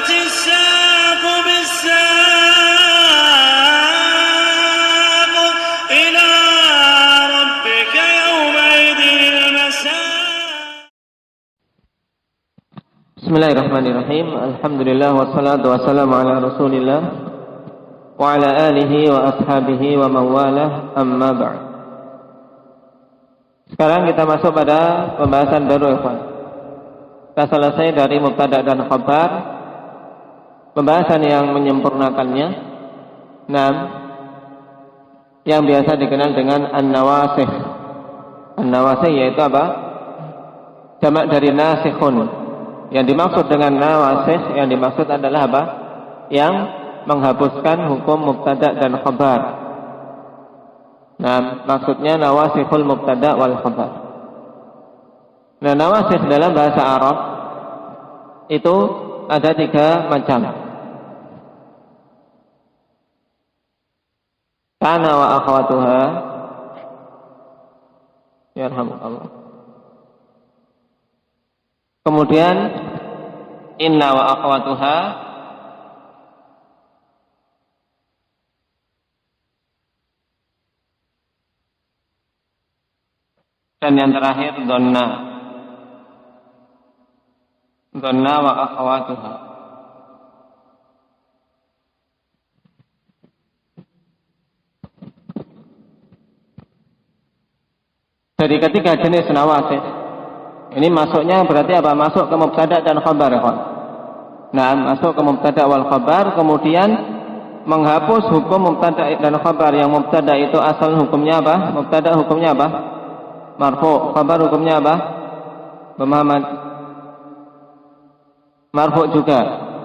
والتفت الساق بالساق إلى ربك يومئذ المساق. Bismillahirrahmanirrahim. Alhamdulillah wassalatu wassalamu ala Rasulillah wa ala alihi wa ashabihi wa mawalah, amma ba'd. Sekarang kita masuk pada pembahasan baru, ikhwan. Kita selesai dari mubtada dan khabar, pembahasan yang menyempurnakannya. Yang biasa dikenal dengan an-nawasih. An-nawasih yaitu apa? Jamak dari nasikhun. Yang dimaksud dengan nawasih, yang dimaksud adalah apa? Yang menghapuskan hukum mubtada dan khabar. Maksudnya nawasihul mubtada wal khabar. Nawasih dalam bahasa Arab itu ada 3 macam. Kana wa akhwatuha, yarhamukallah. Kemudian inna wa akhwatuha, dan yang terakhir donna wa akhwatuha. Dari ketiga jenis nawasih ini masuknya berarti apa? Masuk ke mubtada dan khabar, ya. Masuk ke mubtada wal khabar, kemudian menghapus hukum mubtada dan khabar. Yang mubtada itu asal hukumnya apa? Mubtada hukumnya apa? Marfu. Khabar hukumnya apa? Muhammad. Marfu juga.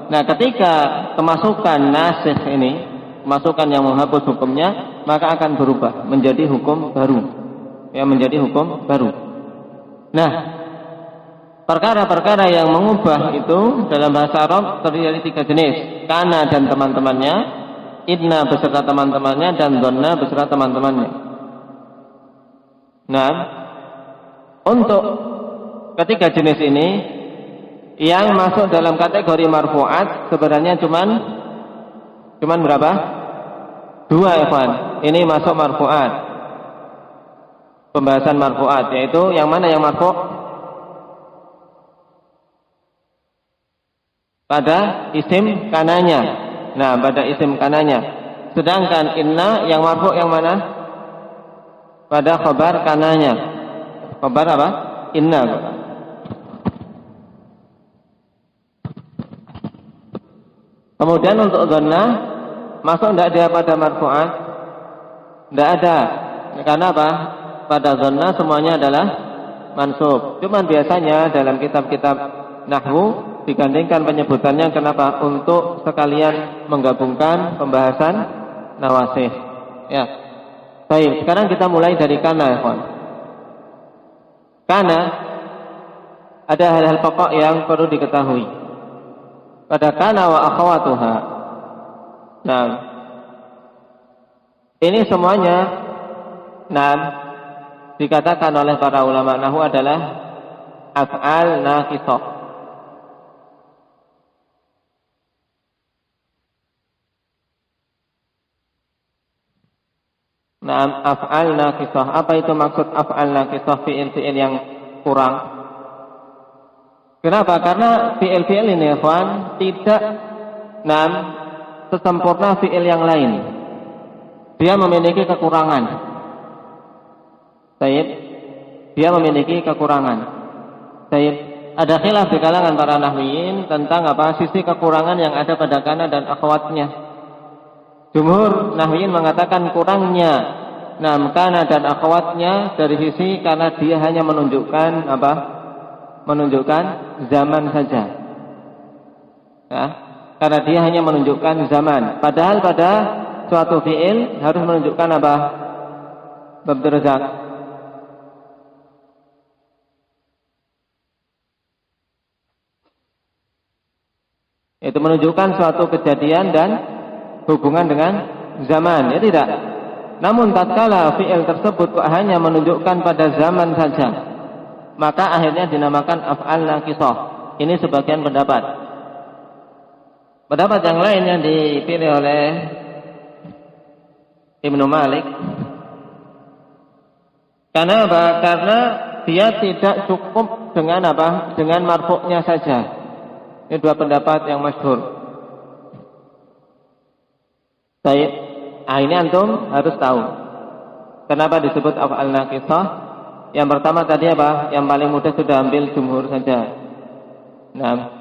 Ketika kemasukan nasikh ini, kemasukan yang menghapus hukumnya, maka akan berubah menjadi hukum baru. Ya, menjadi hukum baru. Perkara-perkara yang mengubah itu dalam bahasa Arab terdiri dari 3 jenis. Kana dan teman-temannya, idna beserta teman-temannya, dan donna beserta teman-temannya. Untuk ketiga jenis ini, yang masuk dalam kategori marfu'at sebenarnya cuman berapa? 2, ikhwan. Ini masuk marfu'at. Pembahasan marfu'at, yaitu yang mana yang marfu'? Pada isim kananya. Pada isim kananya. Sedangkan inna yang marfu' yang mana? Pada khabar kananya. Khabar apa? Inna. Kemudian untuk dhanna masuk tidak dia pada marfu'at? Tidak ada. Karena apa? Pada dhanna semuanya adalah mansub. Cuman biasanya dalam kitab-kitab nahwu digandingkan penyebutannya, kenapa? Untuk sekalian menggabungkan pembahasan nawasih. Ya. Baik, sekarang kita mulai dari kana, ya kawan. Kana ada hal-hal pokok yang perlu diketahui. Pada kana wa akhwatuha. Ini semuanya dikatakan oleh para ulama nahwu adalah af'al naqisah. Af'al naqisah. Apa itu maksud af'al naqisah? Fi'il-fi'il yang kurang. Kenapa? Karena fi'il-fi'il ini, ikhwan, tidak sesempurna fi'il yang lain. Dia memiliki kekurangan. Baik. Dia memiliki kekurangan. Baik. Ada khilaf di kalangan para nahwiyin tentang apa sisi kekurangan yang ada pada kana dan akhwatnya. Jumhur nahwiyin mengatakan kurangnya kana dan akhwatnya dari sisi karena dia hanya menunjukkan apa? Menunjukkan zaman saja. Ya, karena dia hanya menunjukkan zaman. Padahal pada suatu fi'il harus menunjukkan apa? Abdul Razak. Itu menunjukkan suatu kejadian dan hubungan dengan zaman, ya tidak? Namun tatkala fi'il tersebut hanya menunjukkan pada zaman saja, maka akhirnya dinamakan af'al naqisah. Ini sebagian pendapat. Pendapat yang lain yang dipilih oleh Ibnu Malik, karena apa? Karena dia tidak cukup dengan apa? Dengan marfu'nya saja. Ini dua pendapat yang masyhur. Baik, ini antum harus tahu kenapa disebut af'al naqisah. Yang pertama tadi apa? Yang paling mudah sudah ambil jumhur saja. Nah,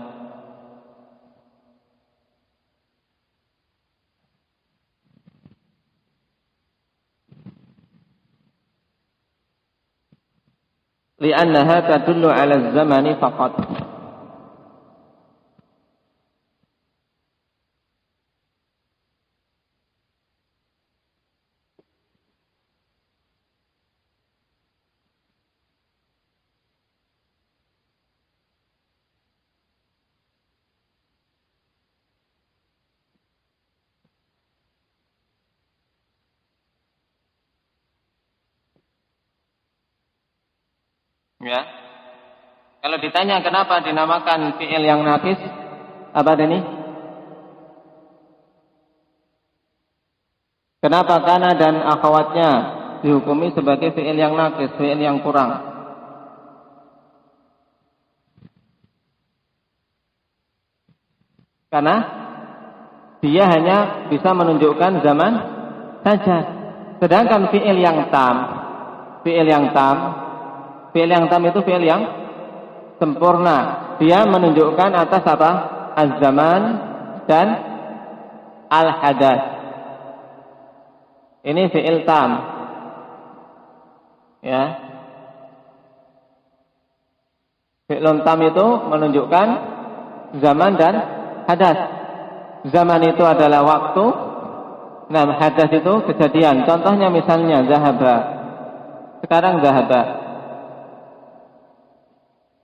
li'annaha tadullu 'ala az-zamani faqat. Ya. Kalau ditanya kenapa dinamakan fi'il yang naqis, apa ini? Kenapa kana dan akhwatnya dihukumi sebagai fi'il yang naqis, fi'il yang kurang? Karena dia hanya bisa menunjukkan zaman saja. Sedangkan fi'il yang tam itu fi'il yang sempurna. Dia menunjukkan atas apa? Az-zaman dan al-hadath. Ini fi'il tam. Ya. Fi'il tam itu menunjukkan zaman dan hadath. Zaman itu adalah waktu. Nah, hadath itu kejadian. Contohnya misalnya zahaba. Sekarang zahaba.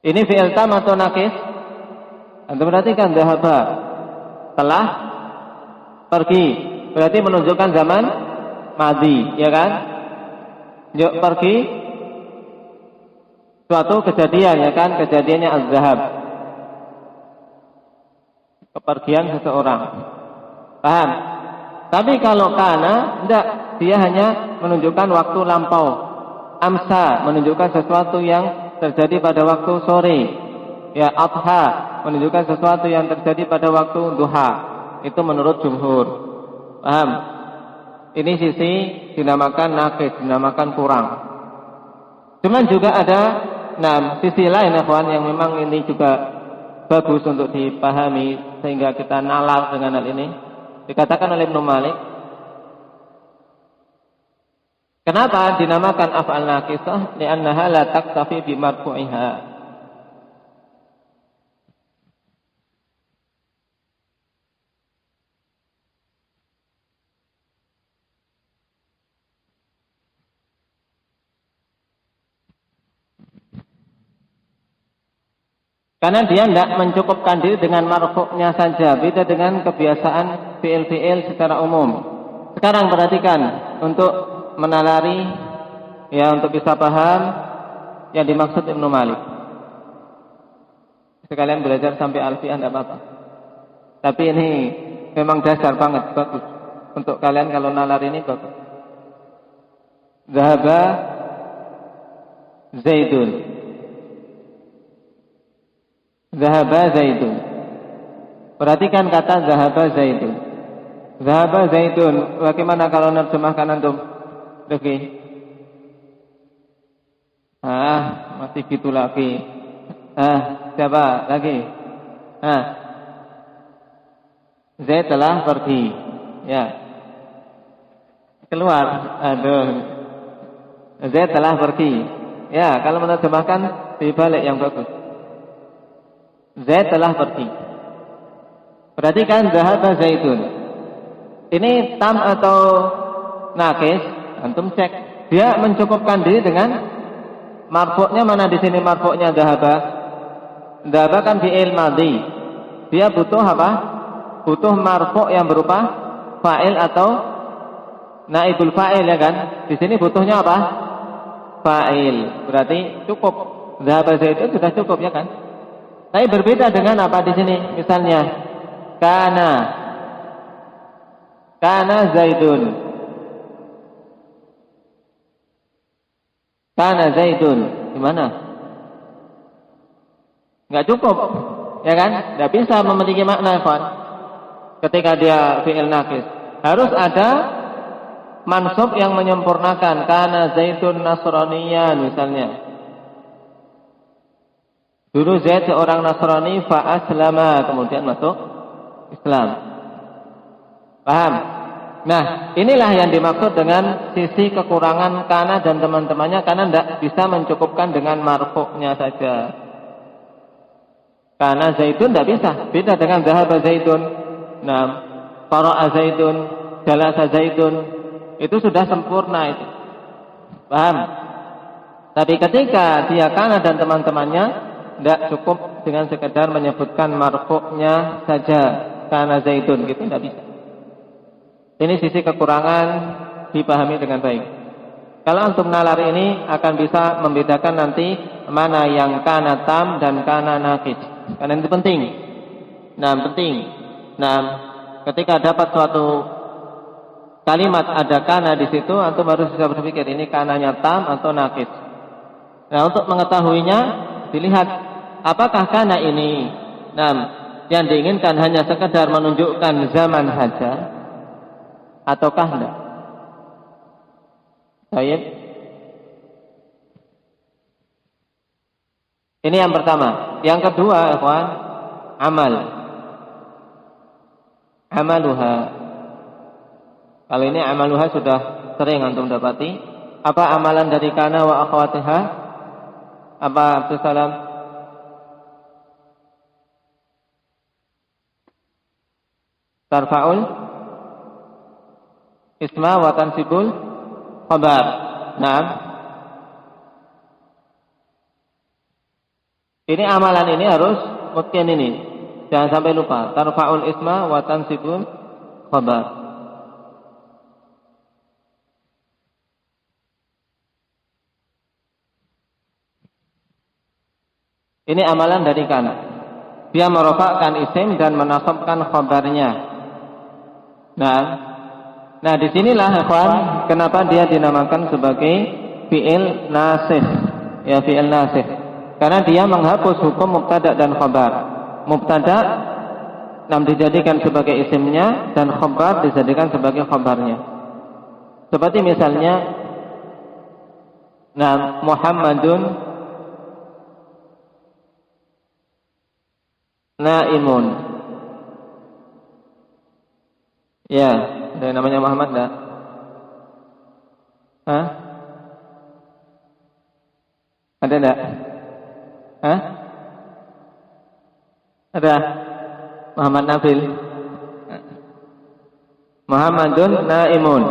Ini fi'il tam atau naqis? Anda perhatikan zahaba telah pergi, berarti menunjukkan zaman madhi, ya kan? Yuk pergi suatu kejadian, ya kan? Kejadiannya az-zahab, kepergian seseorang. Paham? Tapi kalau kana, tidak, dia hanya menunjukkan waktu lampau. Amsa menunjukkan sesuatu yang terjadi pada waktu sore. Ya, adha menunjukkan sesuatu yang terjadi pada waktu duha. Itu menurut jumhur. Paham? Ini sisi dinamakan naqis, dinamakan kurang. Cuman juga ada sisi lain akhwan yang memang ini juga bagus untuk dipahami sehingga kita nalar dengan hal ini. Dikatakan oleh Ibnu Malik, kenapa dinamakan af'al naqisah? Li'annaha la taktafi bi marfu'iha. Karena dia tidak mencukupkan diri dengan marfu'nya saja, beda dengan kebiasaan fi'il-fi'il secara umum. Sekarang perhatikan untuk menalari, ya, untuk bisa paham yang dimaksud Ibnu Malik. Sekalian belajar sampai alfiah tidak apa-apa. Tapi ini memang dasar banget, bagus. Untuk kalian kalau nalar ini bagus. Zahaba Zaidun. Zahaba Zaidun. Perhatikan kata zahaba Zaidun. Zahaba Zaidun. Bagaimana kalau nerjemahkan antum? Oke. Masih gitu lagi. Siapa lagi? Zaid telah pergi. Ya. Keluar. Aduh. Zaid telah pergi. Ya, kalau menerjemahkan dibalik yang bagus. Zaid telah pergi. Perhatikan zahaba Zaidun. Ini tam atau naqis? Antum cek. Dia mencukupkan diri dengan marfu'nya mana di sini marfu'nya zahaba? Zahaba kan fi'il madhi. Dia butuh apa? Butuh marfu' yang berupa fa'il atau naibul fa'il, ya kan? Di sini butuhnya apa? Fa'il. Berarti cukup. Zahaba Zaidun sudah cukup, ya kan? Tapi berbeda dengan apa di sini? Misalnya Kana Zaidun. Kana Zaidun. Gimana? Enggak cukup. Ya kan? Enggak bisa memiliki makna, ikhwan. Ketika dia fi'il naqis, harus ada mansub yang menyempurnakan. Kana Zaidun Nasraniyan misalnya. Dulu Zaid seorang Nasrani fa aslama, kemudian masuk Islam. Paham? Nah, inilah yang dimaksud dengan sisi kekurangan kana dan teman-temannya, karena tidak bisa mencukupkan dengan marfu'nya saja. Kana Zaidun tidak bisa, beda dengan zahaba Zaidun. Nah, qara'a Zaidun, jalasa Zaidun, itu sudah sempurna itu. Paham? Tapi ketika dia kana dan teman-temannya, tidak cukup dengan sekedar menyebutkan marfu'nya saja, kana Zaidun, gitu tidak bisa. Ini sisi kekurangan, dipahami dengan baik. Kalau antum nalar ini akan bisa membedakan nanti mana yang kana tam dan kana naqis. Karena itu penting. Nah, penting. Nah, ketika dapat suatu kalimat ada kana di situ, antum harus bisa berpikir ini kananya tam atau naqis. Nah, untuk mengetahuinya dilihat apakah kana ini yang diinginkan hanya sekedar menunjukkan zaman saja ataukah tidak. Baik. Ini yang pertama. Yang kedua, ikhwan, amal. Amaluha. Kalau ini amaluha sudah sering antum dapati. Apa amalan dari kana wa akhwatiha? Apa Abdul Salam? Tarfa'ul isma wa tansibul khabar. Naam. Ini amalan ini harus mungkin ini. Jangan sampai lupa. Tarfa'ul isma wa tansibul khabar. Ini amalan dari kana. Dia merofakkan isim dan menasabkan khabarnya. Nah, disinilah ikhwan, kenapa dia dinamakan sebagai fi'il nasih. Ya, fi'il nasih. Karena dia menghapus hukum mubtada dan khabar. Mubtada dijadikan sebagai isimnya dan khabar dijadikan sebagai khabarnya. Seperti misalnya, Muhammadun naimun. Ya, ada namanya Muhammad enggak? Hah? Ada enggak? Hah? Ada Muhammad Nabil. Muhammadun naimun.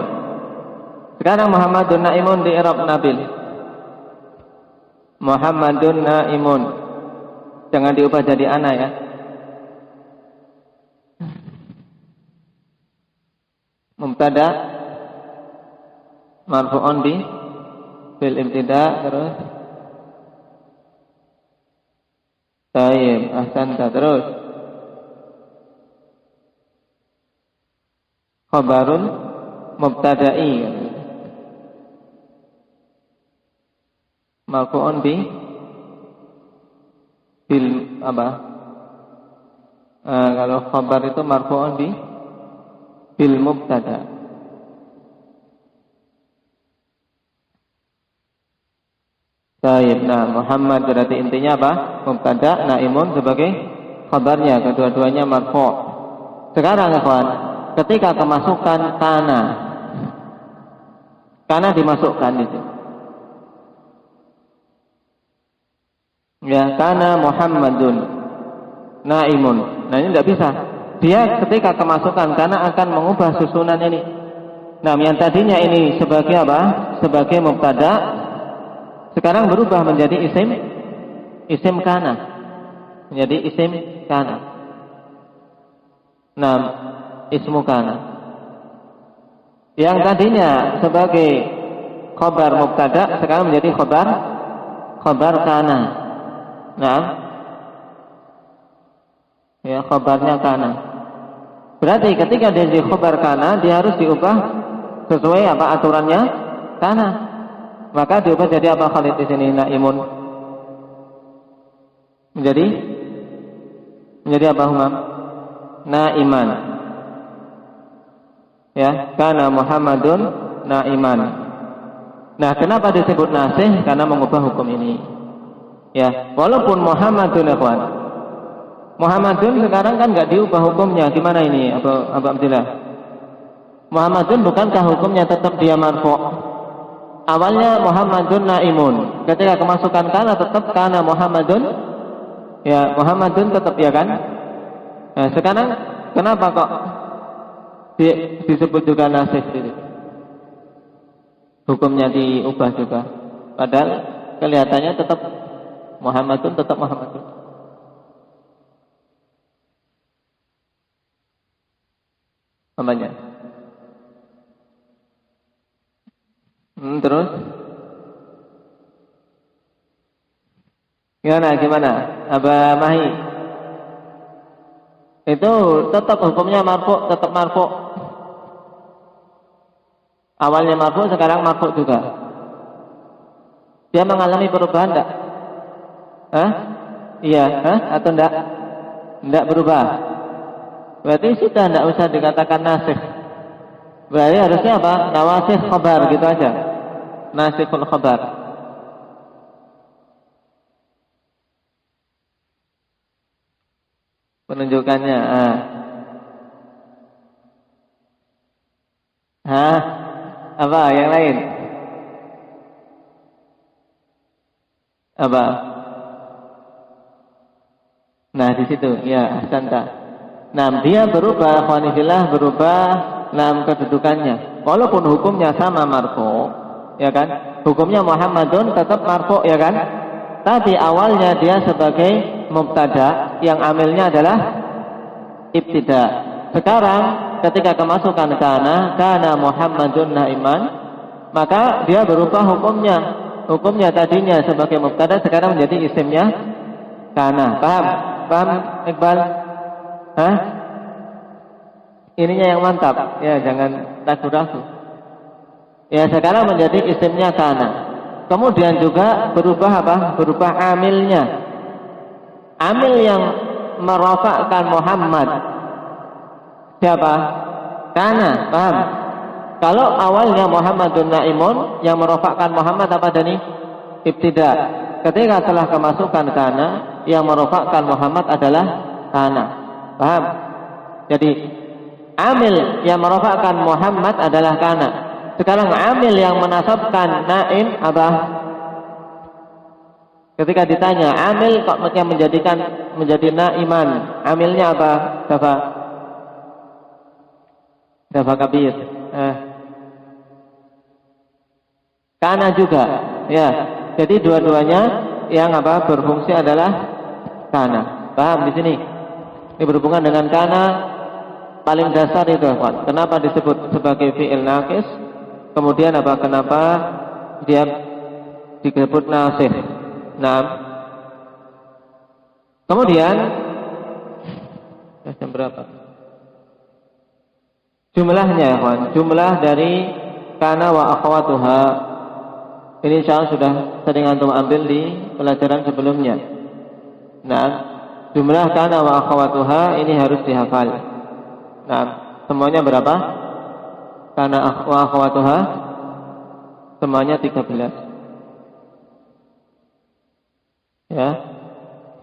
Sekarang Muhammadun naimun di i'rab Nabil. Muhammadun naimun. Jangan diubah jadi ana ya. Mubtada marfu'un bi fil ibtida, terus tayyib, ahsanta, terus khabarun mubtada'i marfu'un bi fil apa? Kalau khabar itu marfu'un bi bil mubtada. Baik, Muhammad berarti intinya apa? Mubtada, naimun sebagai khabarnya, kedua-duanya marfu'. Sekarang ikhwan, ketika kemasukan kana dimasukkan itu. Ya, kana Muhammadun naimun. Nah, ini tidak bisa. Dia ketika kemasukan karena akan mengubah susunan ini. Nah, yang tadinya ini sebagai apa? Sebagai mubtada, sekarang berubah menjadi isim kana. Menjadi isim kana. Nah, ismu kana. Yang tadinya sebagai khabar mubtada, sekarang menjadi khabar kana. Nah, ya, khabarnya kana. Berarti ketika dia jadi khobar kana, dia harus diubah sesuai apa aturannya kana. Maka diubah jadi apa Khalid di sini? Naimun. Menjadi apa Umam? Naiman. Ya, kana Muhammadun naiman. Nah, kenapa disebut nasih? Karena mengubah hukum ini. Ya, walaupun Muhammadun ikhwan. Muhammadun sekarang kan enggak diubah hukumnya. Gimana ini Abu Abdillah? Muhammadun bukankah hukumnya tetap dia marfu'? Awalnya Muhammadun naimun. Ketika kemasukan kana tetap kana Muhammadun. Ya, Muhammadun tetap ya kan? Nah, sekarang kenapa kok disebut juga nasih itu? Hukumnya diubah juga. Padahal kelihatannya tetap Muhammadun tetap Muhammadun. Namanya. Terus? Gimana? Aba Mahi? Itu tetap hukumnya marfu', tetap marfu'. Awalnya marfu', sekarang marfu' juga. Dia mengalami perubahan enggak? Iya, atau enggak? Enggak berubah. Berarti sudah enggak usah dikatakan nasikh. Berarti harusnya apa? Nawasikh khabar gitu aja. Nasikhul khabar. Penunjukannya. Apa yang lain? Apa? Nah di situ, ya ahsanta. Nah dia berubah, khwanifillah berubah dalam kedudukannya. Walaupun hukumnya sama marfu', ya kan? Hukumnya Muhammadun tetap marfu', ya kan? Tapi awalnya dia sebagai mubtada, yang amilnya adalah ibtida. Sekarang ketika kemasukan kana Muhammadun naiman, maka dia berubah hukumnya. Hukumnya tadinya sebagai mubtada, sekarang menjadi isimnya kana. Paham Iqbal? Ininya yang mantap. Ya, jangan ragu-ragu. Ya, sekarang menjadi isimnya kana. Kemudian juga berubah apa? Berubah amilnya. Amil yang merofakkan Muhammad siapa? Kana. Paham? Kalau awalnya Muhammadun naimun, yang merofakkan Muhammad apa tadi? Ibtida. Ketika telah kemasukan kana, yang merofakkan Muhammad adalah kana. Paham? Jadi amil yang merofakkan Muhammad adalah kana. Sekarang amil yang menasabkan naim apa? Ketika ditanya amil kok yang menjadi naiman, amilnya apa? Dafa kabir. Kana juga, ya. Jadi dua-duanya yang apa berfungsi adalah kana. Paham di sini? Ini berhubungan dengan kana paling dasar itu, Pak. Kenapa disebut sebagai fi'il naqis? Kemudian apa? Kenapa dia disebut nasih? Nah, kemudian jam berapa? Jumlahnya, Pak. Jumlah dari kana wa akhwatuha. Ini insyaallah sudah sering antum ambil di pelajaran sebelumnya. Nah, jumlah kana wa akhwatuha ini harus dihafal. Nah, semuanya berapa? Kana wa akhwatuha semuanya 13. Ya.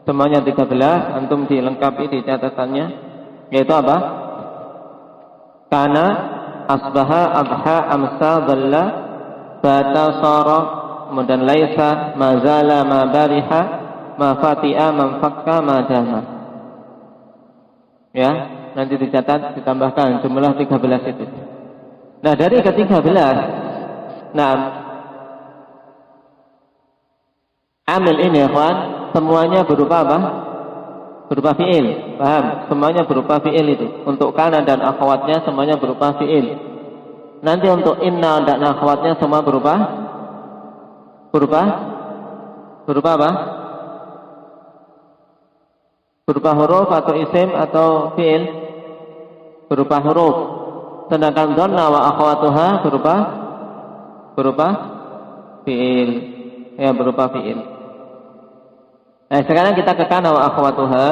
Semuanya 13, antum dilengkapi di catatannya, yaitu apa? Kana, asbaha, adha, amsa, dhalla, bata, sara, kemudian laisa, mazala, ma bariha, ma fati'a, man fakka, ma dama. Ya, nanti dicatat, ditambahkan jumlah 13 itu. Nah, dari ke-13, nah, amil ini, ikhwan, semuanya berupa apa? Berupa fi'il. Paham? Semuanya berupa fi'il itu. Untuk kana dan akhwatnya semuanya berupa fi'il. Nanti untuk inna dan akhwatnya semua berupa apa? Berupa huruf atau isim atau fi'il? berupa huruf. Sedangkan dhanna wa akhawatuha berupa fi'il. Ya, berupa fi'il. Nah, sekarang kita ke kana wa akhawatuha.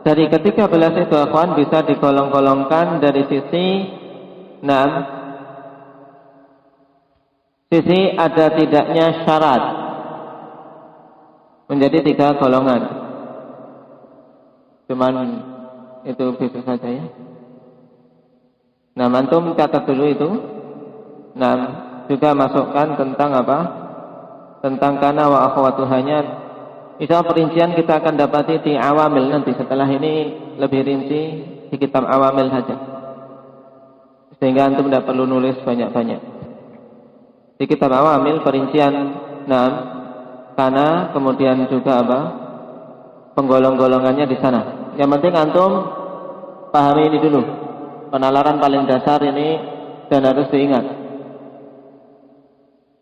Dari ketiga belas itu akhwan bisa digolong-golongkan dari sisi sisi ada tidaknya syarat. Menjadi 3 golongan. Cuman itu bisa saja ya. Nah, antum catat dulu itu. Nah, juga masukkan tentang apa? Tentang kana wa akhwatuhanya. Itu perincian kita akan dapati di awamil nanti. Setelah ini lebih rinci di kitab awamil saja. Sehingga antum tidak perlu nulis banyak-banyak. Di kitab awamil perincian kana, kemudian juga apa? Penggolong-golongannya di sana. Yang penting antum pahami ini dulu. Penalaran paling dasar ini dan harus diingat.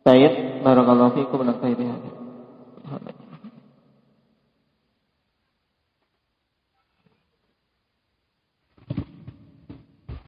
Baik, barakallahu fiikum wa nafa'ana.